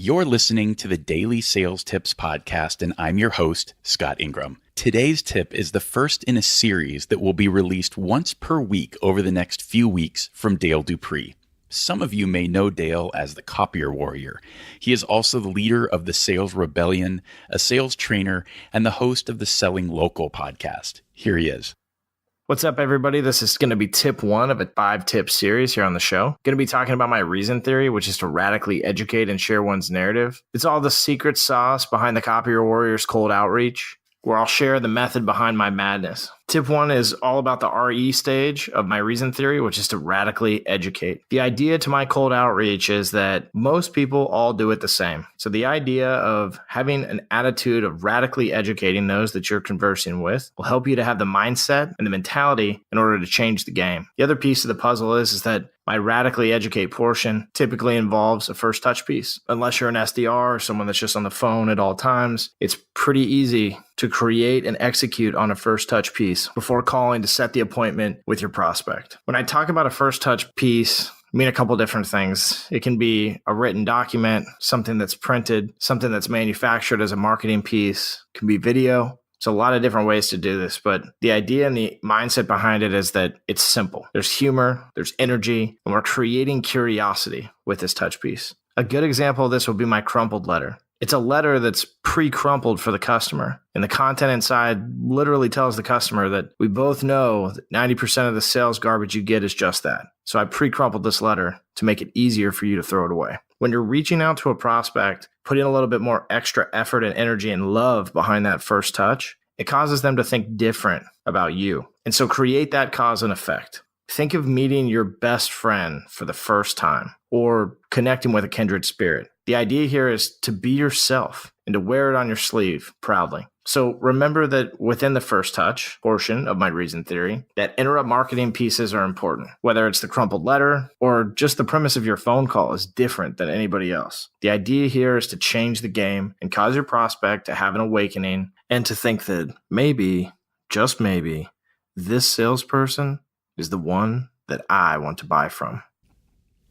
You're listening to the Daily Sales Tips Podcast, and I'm your host, Scott Ingram. Today's tip is the first in a series that will be released once per week over the next few weeks from Dale Dupree. Some of you may know Dale as the Copier Warrior. He is also the leader of the Sales Rebellion, a sales trainer, and the host of the Selling Local podcast. Here he is. What's up, everybody? This is going to be tip 1 of a 5-tip series here on the show. Going to be talking about my reason theory, which is to radically educate and share one's narrative. It's all the secret sauce behind the Copier Warrior's cold outreach, where I'll share the method behind my madness. Tip 1 is all about the RE stage of my reason theory, which is to radically educate. The idea to my cold outreach is that most people all do it the same. So the idea of having an attitude of radically educating those that you're conversing with will help you to have the mindset and the mentality in order to change the game. The other piece of the puzzle is that my radically educate portion typically involves a first touch piece. Unless you're an SDR or someone that's just on the phone at all times, it's pretty easy to create and execute on a first touch piece before calling to set the appointment with your prospect. When I talk about a first touch piece, I mean a couple different things. It can be a written document, something that's printed, something that's manufactured as a marketing piece, it can be video. There's a lot of different ways to do this, but the idea and the mindset behind it is that it's simple. There's humor, there's energy, and we're creating curiosity with this touch piece. A good example of this would be my crumpled letter. It's a letter that's pre-crumpled for the customer, and the content inside literally tells the customer that we both know that 90% of the sales garbage you get is just that. So I pre-crumpled this letter to make it easier for you to throw it away. When you're reaching out to a prospect, put in a little bit more extra effort and energy and love behind that first touch, it causes them to think different about you. And so create that cause and effect. Think of meeting your best friend for the first time or connecting with a kindred spirit. The idea here is to be yourself and to wear it on your sleeve proudly. So remember that within the first touch portion of my reason theory, that interrupt marketing pieces are important. Whether it's the crumpled letter or just the premise of your phone call is different than anybody else. The idea here is to change the game and cause your prospect to have an awakening and to think that maybe, just maybe, this salesperson is the one that I want to buy from.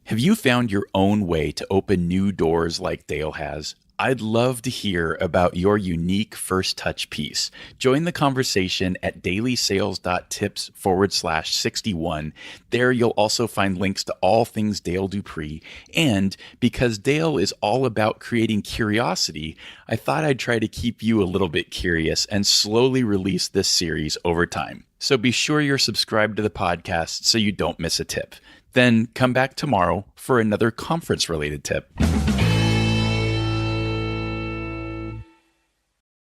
Have you found your own way to open new doors like Dale has? I'd love to hear about your unique first touch piece. Join the conversation at dailysales.tips/61. There you'll also find links to all things Dale Dupree. And because Dale is all about creating curiosity, I thought I'd try to keep you a little bit curious and slowly release this series over time. So be sure you're subscribed to the podcast so you don't miss a tip. Then come back tomorrow for another conference-related tip.